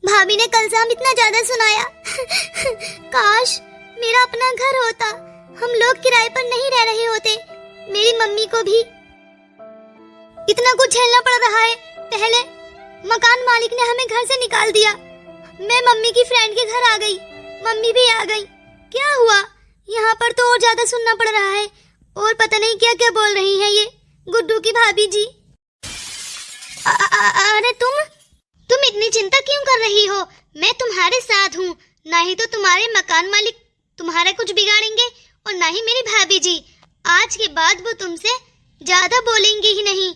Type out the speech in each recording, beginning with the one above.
भाभी ने कल से हम इतना ज्यादा सुनाया। काश मेरा अपना घर होता, हम लोग किराए पर नहीं रह रहे होते। मेरी मम्मी को भी इतना कुछ झेलना पड़ रहा है। पहले मकान मालिक ने हमें घर से निकाल दिया, मैं मम्मी की फ्रेंड के घर आ गई, मम्मी भी आ गई। क्या हुआ यहाँ पर तो और ज्यादा सुनना पड़ रहा है, और पता नहीं क्या क्या बोल रही है ये गुड्डू की भाभी जी। अरे तुम इतनी चिंता क्यों कर रही हो? मैं तुम्हारे साथ हूँ। ना ही तो तुम्हारे मकान मालिक तुम्हारा कुछ बिगाड़ेंगे और ना ही मेरी भाभी जी। आज के बाद वो तुमसे ज्यादा बोलेंगे ही नहीं।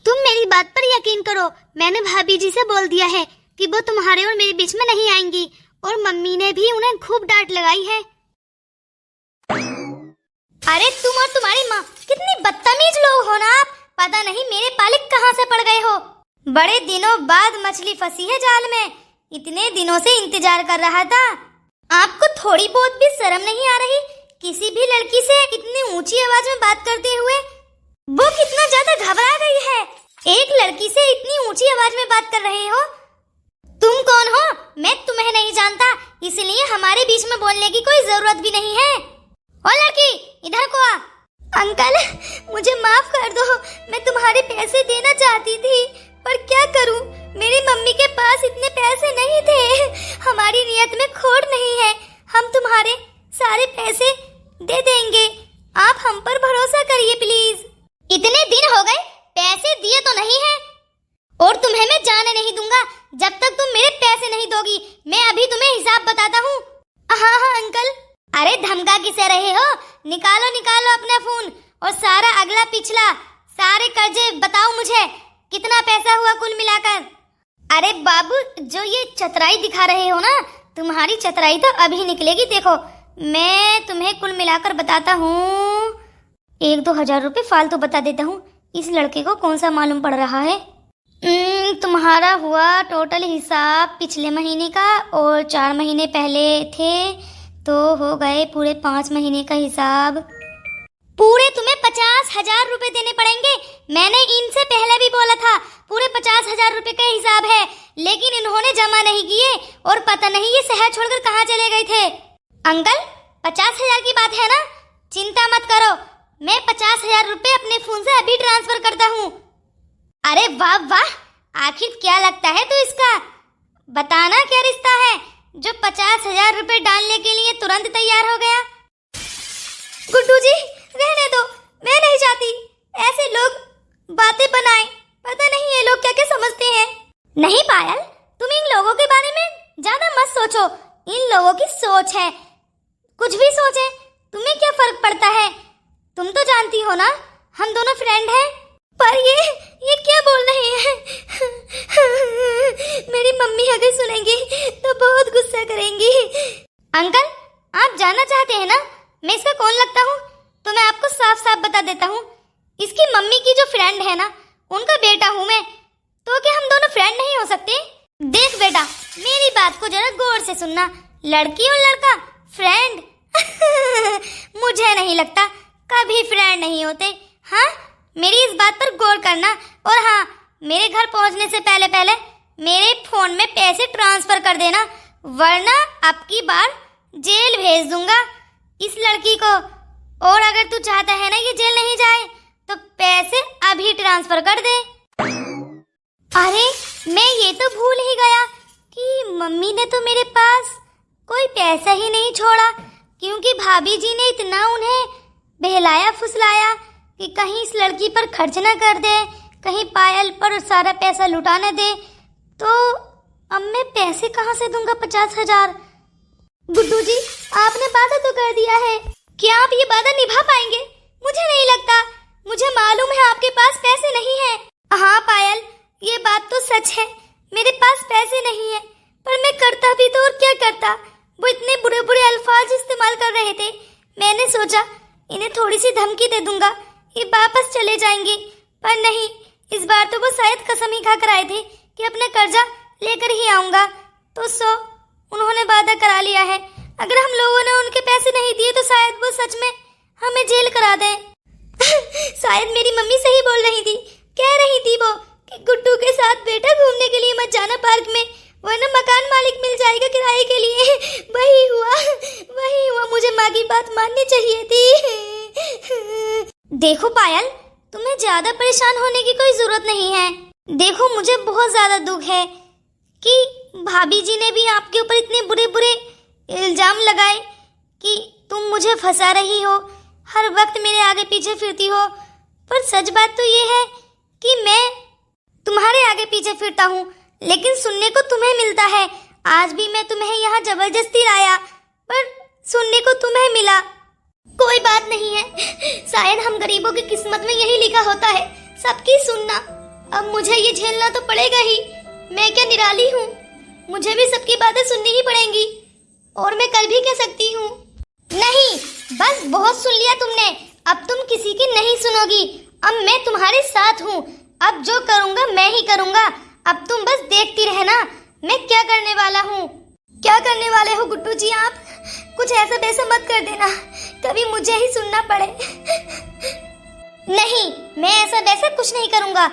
तुम मेरी बात पर यकीन करो, मैंने भाभी जी से बोल दिया है कि वो तुम्हारे और मेरे बीच में नहीं आएंगी, और मम्मी ने भी उन्हें खूब डांट लगाई है। अरे तुम और तुम्हारी माँ कितनी बदतमीज लोग हो ना आप। पता नहीं मेरे पालिक कहाँ से पड़ गए हो। बड़े दिनों बाद मछली फंसी है जाल में, इतने दिनों से इंतजार कर रहा था। आपको थोड़ी बहुत भी शर्म नहीं आ रही? किसी भी लड़की से इतनी ऊंची आवाज में बात करते हुए वो कितना ज्यादा घबरा गई है। एक लड़की से इतनी ऊंची आवाज में बात कर रहे हो। तुम कौन हो? मैं तुम्हें नहीं जानता, इसलिए हमारे बीच में बोलने की कोई जरूरत भी नहीं है। ओ लड़की, इधर को आ। अंकल मुझे माफ कर दो, मैं तुम्हारे पैसे देना चाहती थी, पर क्या करूं, मेरी मम्मी के पास इतने पैसे नहीं थे। हमारी नियत में खोट नहीं है, हम तुम्हारे सारे पैसे दे देंगे, आप हम पर भरोसा करिए प्लीज। इतने दिन हो गए, पैसे दिए तो नहीं है, और तुम्हें मैं जाने नहीं दूंगा जब तक तुम मेरे पैसे नहीं दोगी। मैं अभी तुम्हें हिसाब बताता हूँ। हाँ अंकल। अरे धमका किसे रहे हो? निकालो अपना फोन और सारा अगला पिछला सारे कर्जे बताओ मुझे, कितना पैसा हुआ कुल मिलाकर। अरे बाबू, जो ये चतराई दिखा रहे हो ना, तुम्हारी चतराई तो अभी निकलेगी। देखो मैं तुम्हें कुल मिलाकर बताता हूँ, 1-2 हजार रुपए फालतू बता देता हूँ। इस लड़के को कौन सा मालूम पड़ रहा है। तुम्हारा हुआ टोटल हिसाब पिछले महीने का, और 4 महीने पहले थे तो हो गए पूरे 5 महीने का हिसाब। पूरे तुम्हें 50,000 रुपए देने पड़ेंगे। मैंने इनसे पहले भी बोला था पूरे 50,000 रुपए का हिसाब है, लेकिन इन्होंने जमा नहीं किए, और पता नहीं ये शहर छोड़कर कहाँ चले गए थे। अंकल 50,000 की बात है ना, चिंता मत करो, मैं 50,000 रुपए अपने फोन से अभी ट्रांसफर करता हूँ। अरे वाह वाह, आखिर क्या लगता है तो इसका? बताना क्या रिश्ता है जो 50,000 रुपए डालने के लिए तुरंत तैयार हो गया? गुड्डू जी रहने दो, मैं नहीं चाहती ऐसे लोग बातें बनाएं। पता नहीं ये लोग क्या क्या समझते हैं। नहीं पायल, तुम इन लोगों के बारे में ज्यादा मत सोचो, इन लोगों की सोच है, कुछ भी सोचे तुम्हें क्या फर्क पड़ता है। तुम तो जानती हो ना हम दोनों फ्रेंड हैं। पर ये क्या बोल रहे हैं? मेरी मम्मी अगर सुनेंगी तो बहुत गुस्सा करेंगी। अंकल आप जानना चाहते हैं ना मैं इसका कौन लगता हूँ? तो मैं आपको साफ साफ बता देता हूँ, इसकी मम्मी की जो फ्रेंड है ना, उनका बेटा हूँ मैं। तो क्या हम दोनों फ्रेंड नहीं हो सकते? देख बेटा, मेरी बात को जरा गौर से सुनना। लड़की और लड़का फ्रेंड मुझे नहीं लगता कभी फ्रेंड नहीं होते। हाँ, मेरी इस बात पर गौर करना। और हाँ, मेरे घर पहुंचने से पहले पहले मेरे फोन में पैसे ट्रांसफर कर देना, वरना अब की बार जेल भेज दूंगा इस लड़की को। और अगर तू चाहता है ना ये जेल नहीं जाए तो पैसे अभी ट्रांसफर कर दे। अरे मैं ये तो भूल ही गया कि मम्मी ने तो मेरे पास कोई पैसा ही नहीं छोड़ा, क्योंकि भाभी जी ने इतना उन्हें बहलाया फुसलाया कि कहीं इस लड़की पर खर्च न कर दे, कहीं पायल पर सारा पैसा लुटा न दे। तो अब मैं पैसे कहाँ से दूंगा 50,000? गुड्डू जी आपने वादा तो कर दिया है, क्या आप ये वादा निभा पाएंगे? मुझे नहीं लगता, मुझे मालूम है आपके पास पैसे नहीं है। हाँ पायल, ये बात तो सच है, मेरे पास पैसे नहीं है, पर मैं करता भी तो और क्या करता। वो इतने बुरे बुरे अल्फाज इस्तेमाल कर रहे थे, मैंने सोचा इन्हें थोड़ी सी धमकी दे दूंगा, ये वापस चले जाएंगे। पर नहीं, इस बार तो वो शायद कसम ही खा कर आए थे कि अपना कर्जा लेकर ही आऊंगा। तो उन्होंने वादा करा लिया है, अगर हम लोगों ने उनके पैसे नहीं दिए तो शायद वो सच में हमें जेल करा दे। शायद मेरी मम्मी सही बोल रही थी, कह रही थी वो कि गुड्डू के साथ बेटा घूमने के लिए मत जाना पार्क में, वरना मकान माँ की बात माननी चाहिए थी। देखो पायल, तुम्हें ज्यादा परेशान होने की कोई जरूरत नहीं है। देखो मुझे बहुत ज्यादा दुख है कि भाभी जी ने भी आपके ऊपर इतने बुरे बुरे इल्जाम लगाए कि तुम मुझे फंसा रही हो, हर वक्त मेरे आगे पीछे फिरती हो। पर सच बात तो ये है कि मैं तुम्हारे आगे पीछे फिरता हूँ, लेकिन सुनने को तुम्हें मिलता है। आज भी मैं तुम्हें यहाँ जबरदस्ती लाया, पर सुनने को तुम्हें मिला। कोई बात नहीं है, शायद हम गरीबों की किस्मत में यही लिखा होता है, सबकी सुनना। अब मुझे ये झेलना तो पड़ेगा ही। मैं क्या निराली हूँ, मुझे भी सबकी बातें सुननी ही पड़ेंगी। और मैं कर भी कह सकती हूँ। नहीं, बस बहुत सुन लिया तुमने, अब तुम किसी की नहीं सुनोगी। अब मैं तुम्हारे साथ हूँ, अब जो करूँगा मैं ही करूँगा। अब तुम बस देखती रहना मैं क्या करने वाला हूँ। क्या करने वाले हो गुड्डू जी आप? कुछ ऐसा वैसा मत कर देना, कभी मुझे ही सुनना पड़े। नहीं, मैं ऐसा वैसा कुछ नहीं करूँगा।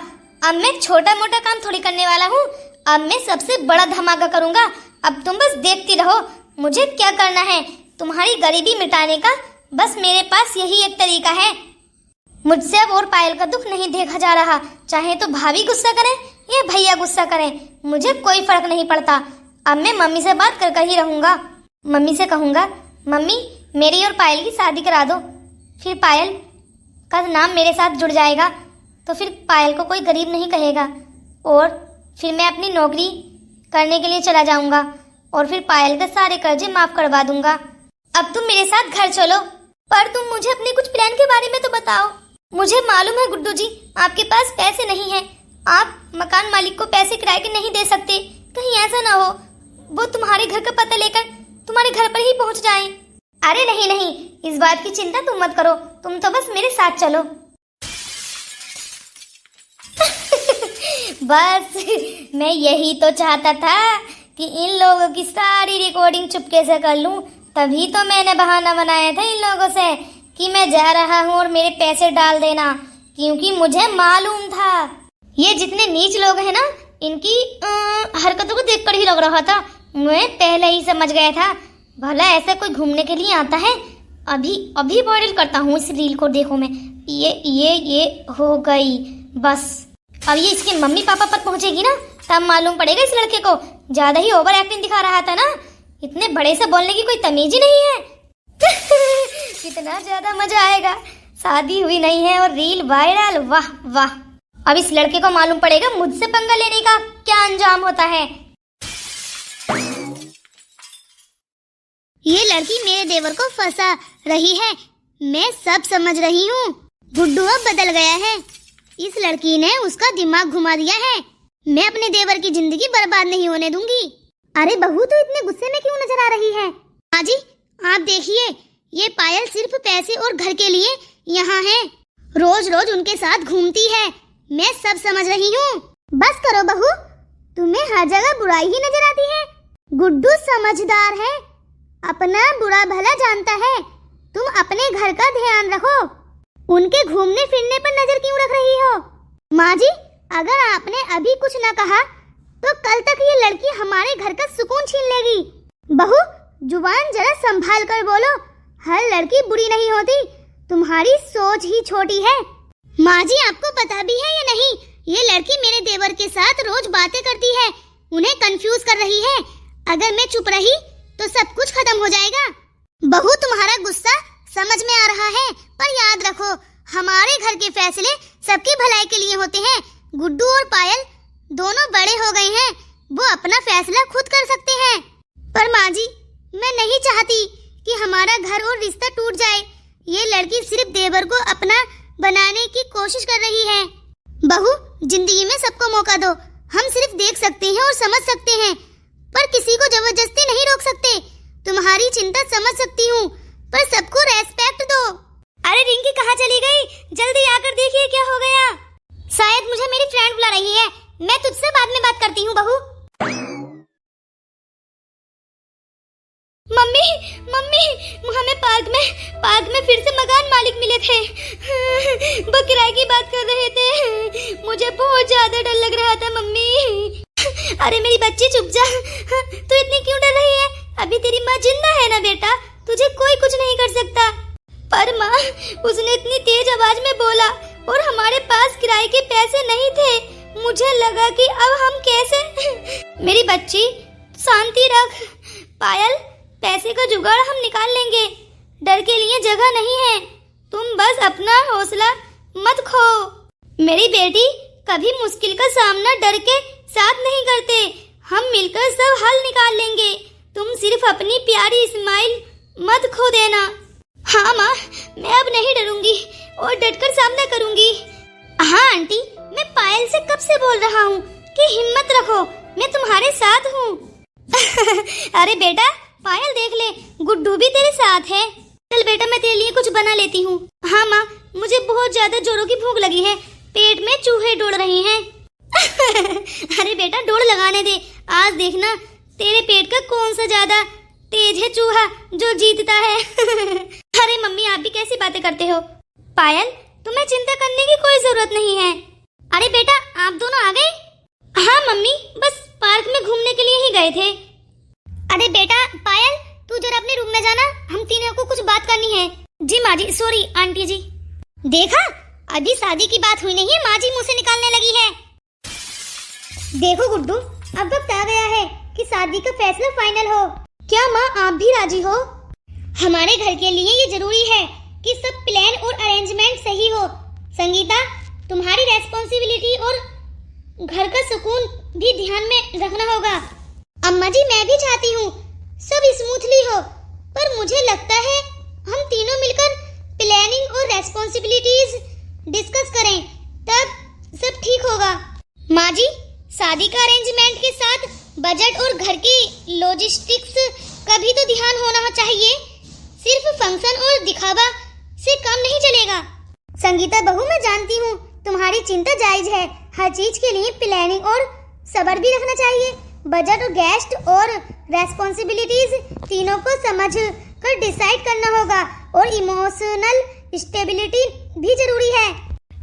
अब मैं छोटा मोटा काम थोड़ी करने वाला हूँ, अब मैं सबसे बड़ा धमाका करूँगा। अब तुम बस देखती रहो मुझे क्या करना है। तुम्हारी गरीबी मिटाने का बस मेरे पास यही एक तरीका है। मुझसे अब और पायल का दुख नहीं देखा जा रहा, चाहे तो भाभी गुस्सा करें या भैया गुस्सा करें, मुझे कोई फर्क नहीं पड़ता। अब मैं मम्मी से बात कर ही रहूँगा। मम्मी से कहूँगा, मम्मी मेरी और पायल की शादी करा दो, फिर पायल का नाम मेरे साथ जुड़ जाएगा, तो फिर पायल को कोई गरीब नहीं कहेगा। और फिर मैं अपनी नौकरी करने के लिए चला जाऊँगा और फिर पायल के सारे कर्जे माफ़ करवा दूँगा। अब तुम मेरे साथ घर चलो, पर तुम मुझे अपने कुछ प्लान के बारे में तो बताओ। मुझे मालूम है गुड्डू जी आपके पास पैसे नहीं है, आप मकान मालिक को पैसे किराए के नहीं दे सकते। कहीं ऐसा ना हो वो तुम्हारे घर का पता लेकर तुम्हारे घर पर ही पहुंच जाएं। अरे नहीं नहीं, इस बात की चिंता तुम मत करो, तुम तो बस मेरे साथ चलो। बस मैं यही तो चाहता था कि इन लोगों की सारी रिकॉर्डिंग चुपके से कर लूं, तभी तो मैंने बहाना बनाया था इन लोगों से कि मैं जा रहा हूं और मेरे पैसे डाल देना, क्योंकि मुझे मालूम था ये जितने नीच लोग हैं ना, इनकी हरकतों को देखकर ही लग रहा था, मैं पहले ही समझ गया था। भला ऐसा कोई घूमने के लिए आता है? अभी वायरल करता हूँ इस रील को, देखो मैं ये हो गई। बस अब ये इसके मम्मी पापा पर पहुंचेगी ना, तब मालूम पड़ेगा इस लड़के को। ज्यादा ही ओवर एक्टिंग दिखा रहा था ना, इतने बड़े से बोलने की कोई तमीज ही नहीं है। कितना ज्यादा मजा आएगा, शादी हुई नहीं है और रील वायरल, वाह वाह। अब इस लड़के को मालूम पड़ेगा मुझसे पंगा लेने का क्या अंजाम होता है। ये लड़की मेरे देवर को फंसा रही है, मैं सब समझ रही हूँ। गुड्डू अब बदल गया है, इस लड़की ने उसका दिमाग घुमा दिया है। मैं अपने देवर की जिंदगी बर्बाद नहीं होने दूंगी। अरे बहू तो इतने गुस्से में क्यों नजर आ रही है? हाँ जी, आप देखिए ये पायल सिर्फ पैसे और घर के लिए यहाँ है, रोज रोज उनके साथ घूमती है। मैं सब समझ रही हूँ। बस करो बहू, तुम्हें हर जगह बुराई ही नजर आती है। गुड्डू समझदार है, अपना बुरा भला जानता है। तुम अपने घर का ध्यान रखो, उनके घूमने फिरने पर नजर क्यों रख रही हो? माँ जी, अगर आपने अभी कुछ न कहा तो कल तक ये लड़की हमारे घर का सुकून छीन लेगी। बहू जुबान जरा संभाल कर बोलो, हर लड़की बुरी नहीं होती, तुम्हारी सोच ही छोटी है। माँ जी आपको पता भी है या नहीं, ये लड़की मेरे देवर के साथ रोज बातें करती है, उन्हें कंफ्यूज कर रही है। अगर मैं चुप रही तो सब कुछ खत्म हो जाएगा। बहू तुम्हारा गुस्सा समझ में आ रहा है, पर याद रखो हमारे घर के फैसले सबकी भलाई के लिए होते हैं। गुड्डू और पायल दोनों बड़े हो गए हैं, वो अपना फैसला खुद कर सकते हैं। पर माँ जी मैं नहीं चाहती कि हमारा घर और रिश्ता टूट जाए। ये लड़की सिर्फ देवर को अपना बनाने की कोशिश कर रही है। बहू जिंदगी में सबको मौका दो, हम सिर्फ देख सकते हैं और समझ सकते हैं, पर किसी को जबरदस्ती नहीं रोक सकते। तुम्हारी चिंता समझ सकती हूँ, पर सबको रेस्पेक्ट दो। अरे रिंकी कहाँ चली गई? जल्दी आकर देखिए क्या हो गया। शायद मुझे मेरी फ्रेंड बुला रही है, मैं तुझसे बाद में बात करती हूँ बहू। मम्मी मम्मी हमें पार्क में फिर से मकान मालिक मिले थे, वो किराए की बात कर रहे थे। मुझे बहुत ज्यादा डर लग रहा था मम्मी। अरे मेरी बच्ची चुप जा, तू इतनी क्यों डर रही है? अभी तेरी माँ जिंदा है ना बेटा, तुझे कोई कुछ नहीं कर सकता। पर माँ, उसने इतनी तेज आवाज में बोला और हमारे पास किराए के पैसे नहीं थे। मुझे लगा कि अब हम कैसे मेरी बच्ची, शांति रख। पायल, पैसे का जुगाड़ हम निकाल लेंगे, डर के लिए जगह नहीं है। तुम बस अपना हौसला मत खो। मेरी बेटी, कभी मुश्किल का सामना डर के साथ नहीं करते। हम मिलकर सब हल निकाल लेंगे। तुम सिर्फ अपनी प्यारी स्माइल मत खो देना। हाँ माँ, मैं अब नहीं डरूंगी और डटकर सामना करूंगी। हाँ आंटी, मैं पायल से कब से बोल रहा हूँ कि हिम्मत रखो, मैं तुम्हारे साथ हूँ। अरे बेटा, पायल देख ले, गुड्डू भी तेरे साथ है। चल बेटा, मैं तेरे लिए कुछ बना लेती हूँ। हाँ माँ, मुझे बहुत ज्यादा जोरों की भूख लगी है, पेट में चूहे दौड़ रहे हैं। अरे बेटा, दौड़ लगाने दे, आज देखना तेरे पेट का कौन सा ज्यादा तेज है चूहा जो जीतता है। अरे मम्मी, आप भी कैसी बातें करते हो। पायल, तुम्हें चिंता करने की कोई जरूरत नहीं है। अरे बेटा, आप दोनों आ गए? हाँ मम्मी, बस पार्क में घूमने के लिए ही गए थे। अरे बेटा पायल, तू जरा अपने रूम में जाना, हम तीनों को कुछ बात करनी है। जी माँ जी, सॉरी आंटी जी। देखा, अभी शादी की बात हुई नहीं है, माँ जी मुंह से निकालने लगी है। देखो गुड्डू, अब वक्त आ गया है कि शादी का फैसला फाइनल हो। क्या माँ, आप भी राजी हो? हमारे घर के लिए ये जरूरी है कि सब प्लान और अरेंजमेंट सही हो। संगीता, तुम्हारी रेस्पॉन्सिबिलिटी और घर का सुकून भी ध्यान में रखना होगा। अम्मा जी, मैं भी चाहती हूँ सब स्मूथली हो, पर मुझे लगता है हम तीनों मिलकर प्लानिंग और रेस्पॉन्सिबिलिटीज डिस्कस करें, तब सब ठीक होगा। माँ जी, शादी का अरेंजमेंट के साथ बजट और घर की लॉजिस्टिक्स का भी तो ध्यान होना चाहिए। सिर्फ फंक्शन और दिखावा से काम नहीं चलेगा। संगीता बहू, मैं जानती हूँ तुम्हारी चिंता जायज है। हर चीज के लिए प्लानिंग और सब्र भी रखना चाहिए। बजट और गेस्ट और रेस्पॉन्सिबिलिटीज तीनों को समझ कर डिसाइड करना होगा, और इमोशनल स्टेबिलिटी भी जरूरी है।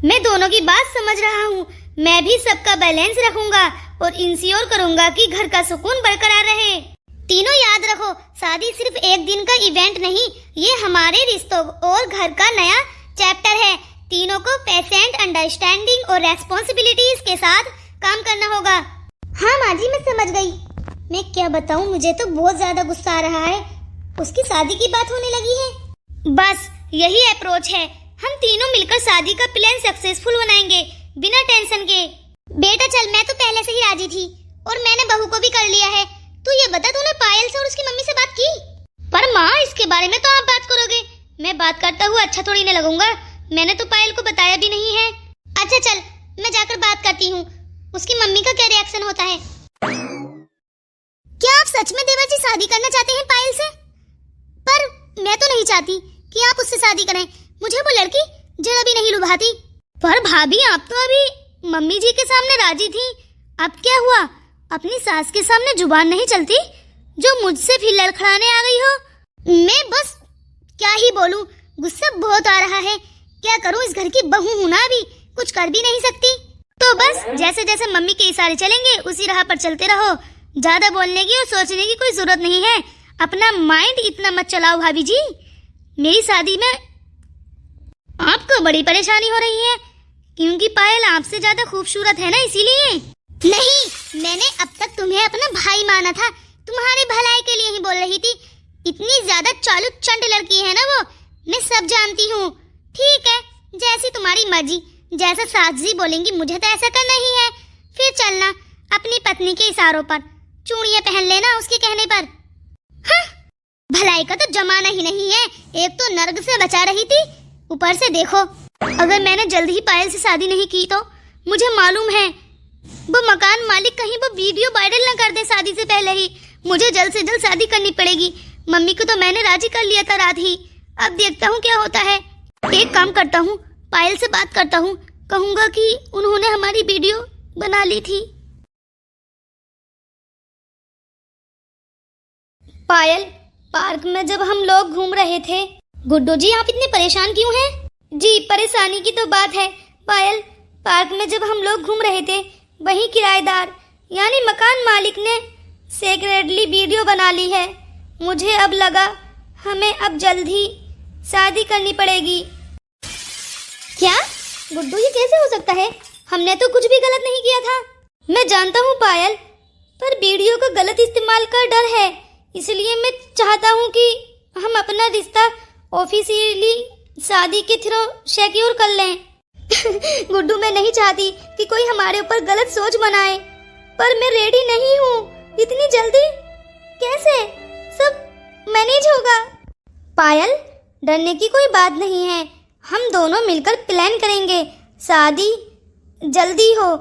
मैं दोनों की बात समझ रहा हूँ। मैं भी सबका बैलेंस रखूंगा और इंश्योर करूंगा कि घर का सुकून बरकरार रहे। तीनों याद रखो, शादी सिर्फ एक दिन का इवेंट नहीं, ये हमारे रिश्तों और घर का नया चैप्टर है। तीनों को पेशेंट, अंडरस्टैंडिंग और रेस्पॉन्सिबिलिटीज के साथ काम करना होगा। हाँ माँ जी, मैं समझ गई। मैं क्या बताऊँ, मुझे तो बहुत ज्यादा गुस्सा आ रहा है। उसकी शादी की बात होने लगी है। बस यही अप्रोच है। हम तीनों मिलकर शादी का प्लान सक्सेसफुल बनाएंगे, बिना टेंशन के। बेटा चल, मैं तो पहले से ही राजी थी और मैंने बहू को भी कर लिया है। तू ये बता, तूने पायल से और उसकी मम्मी से बात की? पर माँ, इसके बारे में तो आप बात करोगे, मैं बात करता हुआ अच्छा थोड़ी न लगूंगा। मैंने तो पायल को बताया भी नहीं है। अच्छा चल, मैं जाकर बात करती हूँ, उसकी मम्मी का क्या रिएक्शन होता है। क्या आप सच में देवर जी शादी करना चाहते हैं पायल से? पर मैं तो नहीं चाहती कि आप उससे शादी करें। मुझे वो लड़की जरा भी नहीं लुभाती। पर भाभी, आप तो अभी मम्मी जी के सामने राजी थी, अब क्या हुआ? अपनी सास के सामने जुबान नहीं चलती जो मुझसे फिर लड़खड़ाने आ गई हो। मैं बस क्या ही बोलूं, गुस्सा बहुत आ रहा है। क्या करूं, इस घर की बहू हूं ना, अभी कुछ कर भी नहीं सकती। तो बस जैसे जैसे मम्मी के इशारे चलेंगे उसी राह पर चलते रहो। ज्यादा बोलने की और सोचने की कोई जरूरत नहीं है। अपना माइंड इतना मत चलाओ भाभी जी। मेरी शादी में आपको बड़ी परेशानी हो रही है क्योंकि पायल आपसे ज्यादा खूबसूरत है ना, इसीलिए। नहीं, मैंने अब तक तुम्हें अपना भाई माना था, तुम्हारे भलाई के लिए ही बोल रही थी। इतनी ज्यादा चालू चंड लड़की है ना वो, मैं सब जानती हूँ। ठीक है, जैसी तुम्हारी मर्जी, जैसा सास जी बोलेंगी मुझे तो ऐसा करना ही है। फिर चलना अपनी पत्नी के इशारों पर, चूड़ियां पहन लेना उसके कहने पर। हाँ, भलाई का तो जमाना ही नहीं है। एक तो नर्क से बचा रही थी, ऊपर से देखो। अगर मैंने जल्द ही पायल से शादी नहीं की तो मुझे मालूम है वो मकान मालिक कहीं वो वीडियो वायरल न कर दे शादी से पहले ही। मुझे जल्द से जल्द शादी करनी पड़ेगी। मम्मी को तो मैंने राजी कर लिया था रात ही, अब देखता हूँ क्या होता है। एक काम करता हूँ, पायल से बात करता हूँ, कहूँगा कि उन्होंने हमारी वीडियो बना ली थी। पायल, पार्क में जब हम लोग घूम रहे थे। गुड्डू जी, आप इतने परेशान क्यों हैं? जी, परेशानी की तो बात है पायल। पार्क में जब हम लोग घूम रहे थे, वही किराएदार यानी मकान मालिक ने सेक्रेटली वीडियो बना ली है। मुझे अब लगा हमें अब जल्द ही शादी करनी पड़ेगी। क्या गुड्डू, ये कैसे हो सकता है? हमने तो कुछ भी गलत नहीं किया था। मैं जानता हूँ पायल, पर वीडियो का गलत इस्तेमाल का डर है, इसलिए मैं चाहता हूँ कि हम अपना रिश्ता ऑफिशियली शादी के थ्रू सिक्योर कर लें। गुड्डू, मैं नहीं चाहती कि कोई हमारे ऊपर गलत सोच बनाए, पर मैं रेडी नहीं हूँ। इतनी जल्दी कैसे सब मैनेज होगा? पायल, डरने की कोई बात नहीं है, हम दोनों मिलकर प्लान करेंगे। शादी जल्दी हो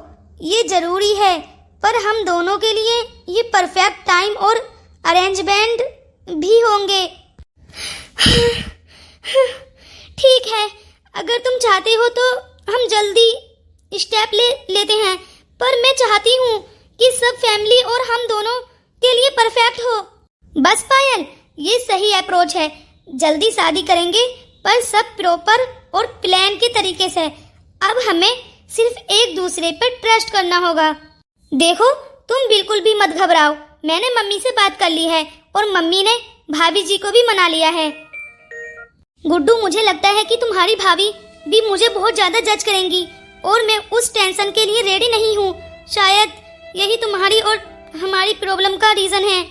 ये जरूरी है, पर हम दोनों के लिए ये परफेक्ट टाइम और अरेंजमेंट भी होंगे। ठीक है, अगर तुम चाहते हो तो हम जल्दी स्टेप लेते हैं, पर मैं चाहती हूँ कि सब फैमिली और हम दोनों के लिए परफेक्ट हो। बस पायल, ये सही अप्रोच है। जल्दी शादी करेंगे, पर सब प्रॉपर और प्लान के तरीके से। अब हमें सिर्फ एक दूसरे पर ट्रस्ट करना होगा। देखो, तुम बिल्कुल भी मत घबराओ। मैंने मम्मी से बात कर ली है और मम्मी ने भाभी जी को भी मना लिया है। गुड्डू, मुझे लगता है कि तुम्हारी भाभी भी मुझे बहुत ज्यादा जज करेंगी और मैं उस टेंशन के लिए रेडी नहीं हूँ। शायद यही तुम्हारी और हमारी प्रॉब्लम का रीजन है।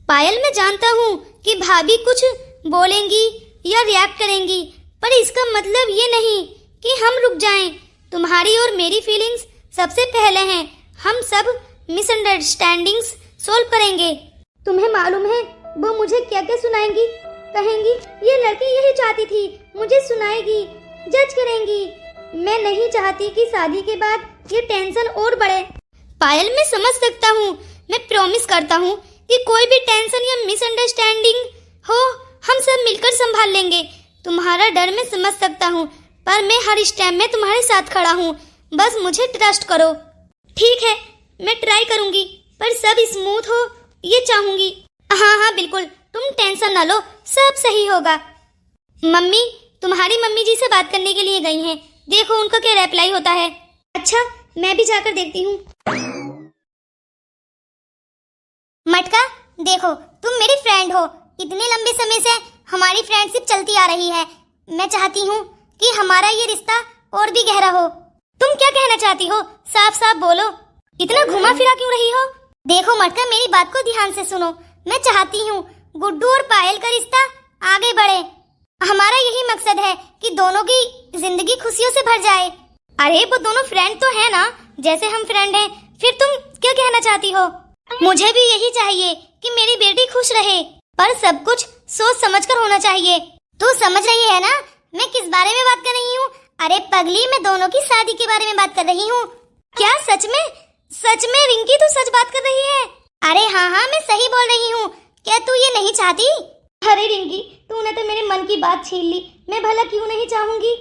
पायल, मैं जानता हूँ कि भाभी कुछ बोलेंगी या रिएक्ट करेंगी, पर इसका मतलब ये नहीं कि हम रुक जाएं। तुम्हारी और मेरी फीलिंग्स सबसे पहले हैं। हम सब मिसअंडरस्टैंडिंग्स सॉल्व करेंगे। तुम्हें मालूम है वो मुझे क्या क्या सुनाएंगी? कहेंगी ये लड़की यही चाहती थी, मुझे सुनाएगी, जज करेंगी। मैं नहीं चाहती कि शादी के बाद ये टेंशन और बढ़े। पायल, मैं समझ सकता हूँ। मैं प्रॉमिस करता हूँ कि कोई भी टेंशन या मिसअंडरस्टैंडिंग हो, हम सब मिलकर संभाल लेंगे। तुम्हारा डर मैं समझ सकता हूँ, पर मैं हर स्टेप में तुम्हारे साथ खड़ा हूँ। बस मुझे ट्रस्ट करो। ठीक है, मैं ट्राई करूँगी, पर सब स्मूथ हो ये चाहूँगी। हाँ हाँ बिल्कुल, तुम टेंशन न लो, सब सही होगा। मम्मी, तुम्हारी मम्मी जी से बात करने के लिए गई हैं। देखो उनका क्या रिप्लाई होता है। अच्छा, मैं भी जाकर देखती हूँ। मटका, देखो तुम मेरी फ्रेंड हो। इतने लंबे समय से हमारी फ्रेंडशिप चलती आ रही है। मैं चाहती हूँ कि हमारा ये रिश्ता और भी गहरा हो। तुम क्या कहना चाहती हो? साफ साफ बोलो, इतना घुमा फिरा क्यों रही हो? देखो मटका, मेरी बात को ध्यान से सुनो। मैं चाहती हूँ गुड्डू और पायल का रिश्ता आगे बढ़े। हमारा यही मकसद है कि दोनों की जिंदगी खुशियों से भर जाए। अरे वो दोनों फ्रेंड तो है ना, जैसे हम फ्रेंड हैं। फिर तुम क्या कहना चाहती हो? मुझे भी यही चाहिए कि मेरी बेटी खुश रहे, पर सब कुछ सोच समझकर होना चाहिए। तू समझ रही है ना मैं किस बारे में बात कर रही हूँ? अरे पगली, मैं दोनों की शादी के बारे में बात कर रही हूँ। क्या सच में? सच में रिंकी, तू सच बात कर रही है? अरे हाँ हाँ, मैं सही बोल रही हूँ। क्या तू ये नहीं चाहती? अरे रिंकी, तूने तो मेरे मन की बात छीन ली। मैं भला क्यों नहीं चाहूंगी,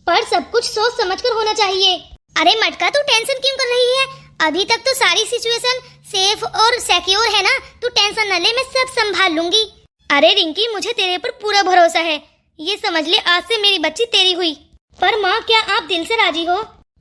पर सब कुछ सोच समझकर होना चाहिए। अरे मटका, तू टेंशन क्यों कर रही है? अभी तक तो सारी सिचुएशन सेफ और सिक्योर है ना। तू टेंशन न ले, मैं सब संभाल लूंगी। अरे रिंकी, मुझे तेरे पर पूरा भरोसा है। ये समझ ले, आज से मेरी बच्ची तेरी हुई। पर माँ, क्या आप दिल से राजी हो?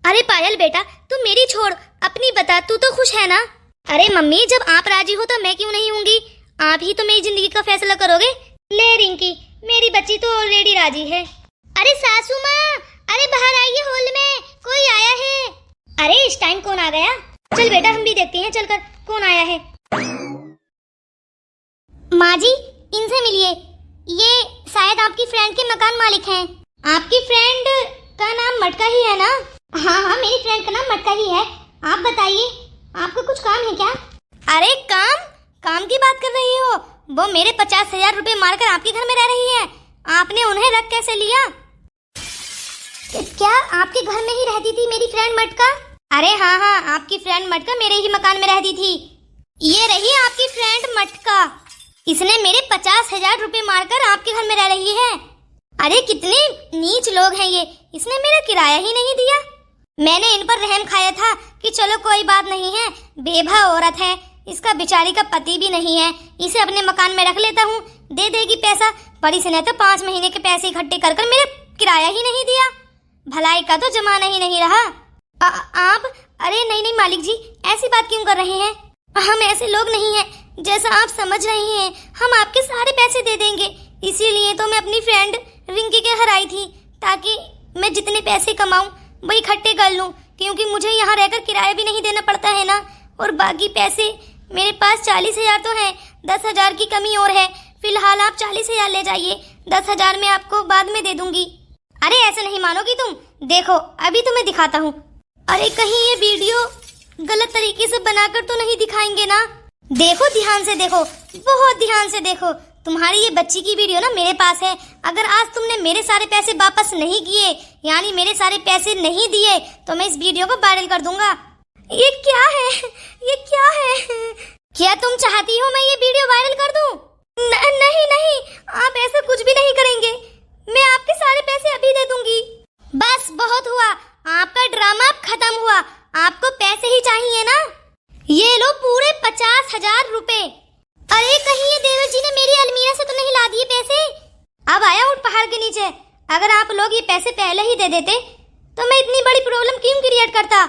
अरे पायल बेटा, तू मेरी छोड़, अपनी बता, तू तो खुश है ना? अरे मम्मी, जब आप राजी हो तो मैं क्यों नहीं होंगी? आप ही तो मेरी जिंदगी का फैसला करोगे। ले रिंकी, मेरी बच्ची तो ऑलरेडी राजी है। अरे सासू माँ, अरे बाहर आइए, हॉल में कोई आया है। अरे इस टाइम कौन आ गया? चल बेटा, हम भी देखते हैं, चलकर कौन आया है। माँ जी, इनसे मिलिए। ये शायद आपकी फ्रेंड के मकान मालिक हैं। आपकी फ्रेंड का नाम मटका ही है ना? हाँ हाँ, मेरी फ्रेंड का नाम मटका ही है। आप बताइए, आपको कुछ काम है क्या? अरे काम की बात कर रही हो? वो मेरे 50,000 रुपए मारकर आपके घर में रह रही है। आपने उन्हें रख कैसे लिया? क्या आपके घर में ही रहती थी मेरी फ्रेंड मटका? अरे हाँ हाँ, आपकी फ्रेंड मटका मेरे ही मकान में रहती थी। ये रही आपकी फ्रेंड मटका। इसने मेरे 50,000 रुपए मारकर आपके घर में रह रही है। अरे कितने नीच लोग हैं ये। इसने मेरा किराया ही नहीं दिया। मैंने इन पर रहम खाया था कि चलो कोई बात नहीं है, बेभा औरत है, इसका बेचारी का पति भी नहीं है, इसे अपने मकान में रख लेता हूँ, दे देगी पैसा। पर इसने तो 5 महीने के पैसे इकट्ठे कर मेरा किराया ही नहीं दिया। भलाई का तो जमाना ही नहीं रहा। आप? अरे नहीं मालिक जी, ऐसी बात क्यों कर रहे हैं? हम ऐसे लोग नहीं हैं जैसा आप समझ रही हैं। हम आपके सारे पैसे दे देंगे, इसीलिए तो मैं अपनी फ्रेंड रिंकी के घर आई थी, ताकि मैं जितने पैसे कमाऊं वही इकट्ठे कर लूं, क्योंकि मुझे यहाँ रहकर किराया भी नहीं देना पड़ता है ना। और बाकी पैसे मेरे पास 40,000 तो हैं, 10,000 की कमी और है। फिलहाल आप 40,000 ले जाइए, 10,000 मैं आपको बाद में दे दूंगी। अरे ऐसे नहीं मानोगी तुम, देखो अभी तुम्हें दिखाता हूँ। अरे कहीं ये वीडियो गलत तरीके से बनाकर तो नहीं दिखाएंगे ना? देखो ध्यान से देखो, बहुत ध्यान से देखो। तुम्हारी ये बच्ची की वीडियो ना मेरे पास है। अगर आज तुमने मेरे सारे पैसे वापस नहीं किए, यानी मेरे सारे पैसे नहीं दिए, तो मैं इस वीडियो को वायरल कर दूंगा। ये क्या है, ये क्या है? क्या तुम चाहती हो मैं ये वीडियो वायरल कर दूं? नहीं नहीं, आप ऐसा कुछ भी नहीं करेंगे। मैं आपके सारे पैसे अभी दे दूंगी। बस बहुत हुआ, आपका ड्रामा अब खत्म हुआ। आपको पैसे ही चाहिए ना? ये लो पूरे 50,000 रुपए। अरे कहीं ये देवर जी ने मेरी अलमीरा से तो नहीं ला दिए पैसे? अब आया हूँ पहाड़ के नीचे। अगर आप लोग ये पैसे पहले ही दे देते तो मैं इतनी बड़ी प्रॉब्लम क्यों क्रिएट करता?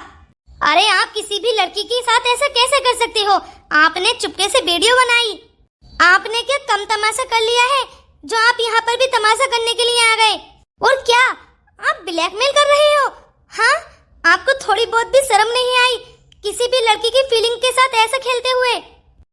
अरे आप किसी भी लड़की के साथ ऐसा कैसे कर सकते हो? आपने चुपके से वीडियो बनाई। आपने क्या कम तमाशा कर लिया है जो आप यहाँ पर भी तमाशा करने के लिए आ गए? और क्या आप ब्लैकमेल कर रहे हो? हाँ, आपको थोड़ी बहुत भी शर्म नहीं आई किसी भी लड़की की फीलिंग के साथ ऐसा खेलते हुए?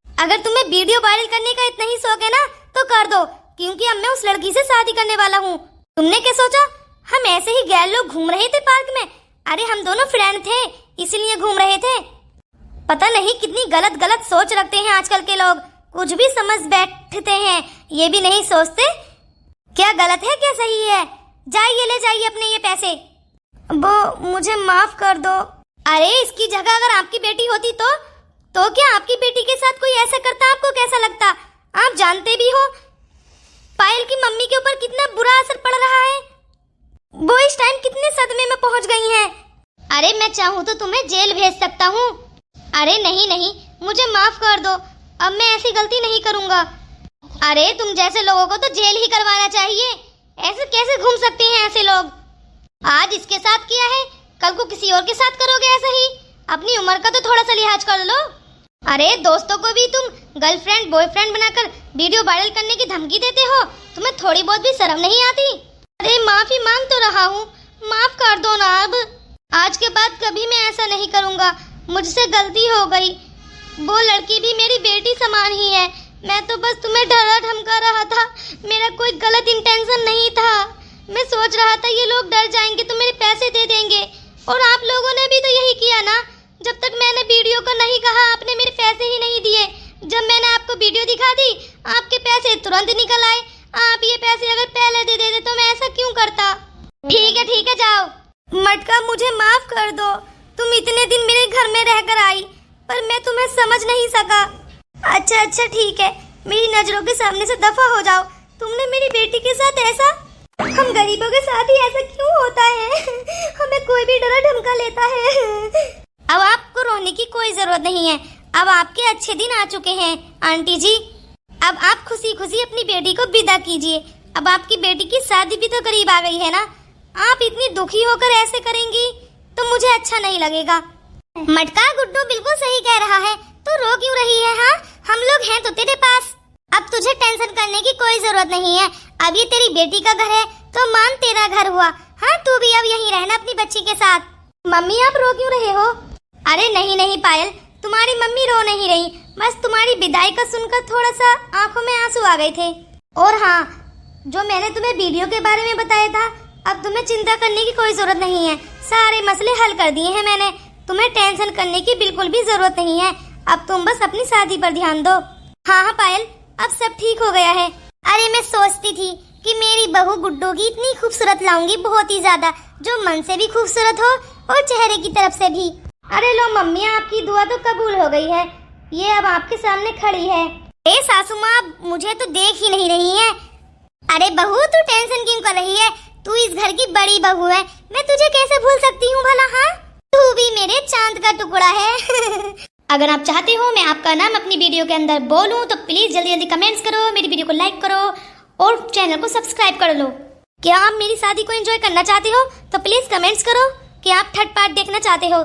अगर तुम्हें वीडियो वायरल करने का इतना ही शौक है ना तो कर दो, क्योंकि अब मैं उस लड़की से शादी करने वाला हूँ। तुमने क्या सोचा हम ऐसे ही गैर लोग घूम रहे थे पार्क में? अरे हम दोनों फ्रेंड थे, इसलिए घूम रहे थे। पता नहीं कितनी गलत गलत सोच रखते हैं आजकल के लोग, कुछ भी समझ बैठते हैं, ये भी नहीं सोचते क्या गलत है क्या सही है। जाइए ले जाइए अपने ये पैसे। वो मुझे माफ कर दो। अरे इसकी जगह अगर आपकी बेटी होती तो क्या आपकी बेटी के साथ कोई ऐसा करता? आपको कैसा लगता? आप जानते भी हो पायल की मम्मी के ऊपर कितना बुरा असर पड़ रहा है। वो इस टाइम कितने सदमे में पहुंच गई हैं। अरे मैं चाहूँ तो तुम्हें जेल भेज सकता हूँ। अरे नहीं नहीं, मुझे माफ कर दो, अब मैं ऐसी गलती नहीं करूँगा। अरे तुम जैसे लोगों को तो जेल ही करवाना चाहिए, ऐसे कैसे घूम सकते हैं ऐसे लोग? आज इसके साथ किया है, कल को किसी और के साथ करोगे ऐसा ही? अपनी उम्र का तो थोड़ा सा लिहाज कर लो। अरे दोस्तों को भी तुम गर्लफ्रेंड बॉयफ्रेंड बनाकर वीडियो वायरल करने की धमकी देते हो, तुम्हें थोड़ी बहुत भी शर्म नहीं आती? अरे माफी मांग तो रहा हूँ, माफ कर दो ना। अब आज के बाद कभी मैं ऐसा नहीं करूँगा, मुझसे गलती हो गई। वो लड़की भी मेरी बेटी समान ही है, मैं तो बस तुम्हें डरा धमका रहा था, मेरा कोई गलत इंटेंशन नहीं था। मैं सोच रहा था ये लोग डर जाएंगे तो मेरे पैसे दे देंगे, और आप लोगों ने भी तो यही किया ना। जब तक मैंने वीडियो को नहीं कहा आपने मेरे पैसे ही नहीं दिए। जब मैंने आपको वीडियो दिखा दी आपके पैसे तुरंत निकल आए। आप ये पैसे अगर पहले दे देते तो मैं ऐसा क्यों करता? ठीक है जाओ। मटका मुझे माफ कर दो, तुम इतने दिन मेरे घर में रहकर आई पर मैं तुम्हें समझ नहीं सका। अच्छा ठीक है, मेरी नजरों के सामने से दफा हो जाओ। तुमने मेरी बेटी के साथ ऐसा, हम गरीबों के साथ ही ऐसा क्यों होता है? हमें कोई भी डरा धमका लेता है। अब आपको रोने की कोई जरूरत नहीं है, अब आपके अच्छे दिन आ चुके हैं आंटी जी। अब आप खुशी खुशी अपनी बेटी को विदा कीजिए। अब आपकी बेटी की शादी भी तो करीब आ गई है ना। आप इतनी दुखी होकर ऐसे करेंगी तो मुझे अच्छा नहीं लगेगा। मटका गुड्डू बिल्कुल सही कह रहा है, तो रो क्यों रही है? हाँ, हम लोग हैं तो तेरे पास। अब तुझे टेंशन करने की कोई जरूरत नहीं है। अब ये तेरी बेटी का घर है तो मान तेरा घर हुआ। हाँ, तू भी अब यहीं रहना अपनी बच्ची के साथ। मम्मी आप रो क्यों रहे हो? अरे नहीं पायल, तुम्हारी मम्मी रो नहीं रही, बस तुम्हारी विदाई का सुनकर थोड़ा सा आंखों में आंसू आ गए थे। और हाँ, जो मैंने तुम्हें वीडियो के बारे में बताया था, अब तुम्हें चिंता करने की कोई जरूरत नहीं है। सारे मसले हल कर दिए हैं मैंने, तुम्हें टेंशन करने की बिल्कुल भी जरूरत नहीं है। अब तुम बस अपनी शादी पर ध्यान दो। हाँ पायल, अब सब ठीक हो गया है। अरे मैं सोचती थी कि मेरी बहू गुड्डू की इतनी खूबसूरत लाऊंगी, बहुत ही ज्यादा, जो मन से भी खूबसूरत हो और चेहरे की तरफ से भी। अरे लो मम्मी, आपकी दुआ तो कबूल हो गई है, ये अब आपके सामने खड़ी है। ए सासू माँ, मुझे तो देख ही नहीं रही है। अरे बहू, तू टेंशन क्यों कर रही है? तू इस घर की बड़ी बहू है, मैं तुझे कैसे भूल सकती हूँ भला? हाँ, तू भी मेरे चांद का टुकड़ा है। अगर आप चाहते हो मैं आपका नाम अपनी वीडियो के अंदर बोलूं तो प्लीज जल्दी जल्दी कमेंट्स करो, मेरी वीडियो को लाइक करो और चैनल को सब्सक्राइब कर लो। क्या आप मेरी शादी को एंजॉय करना चाहते हो तो प्लीज कमेंट्स करो कि आप थर्ड पार्ट देखना चाहते हो।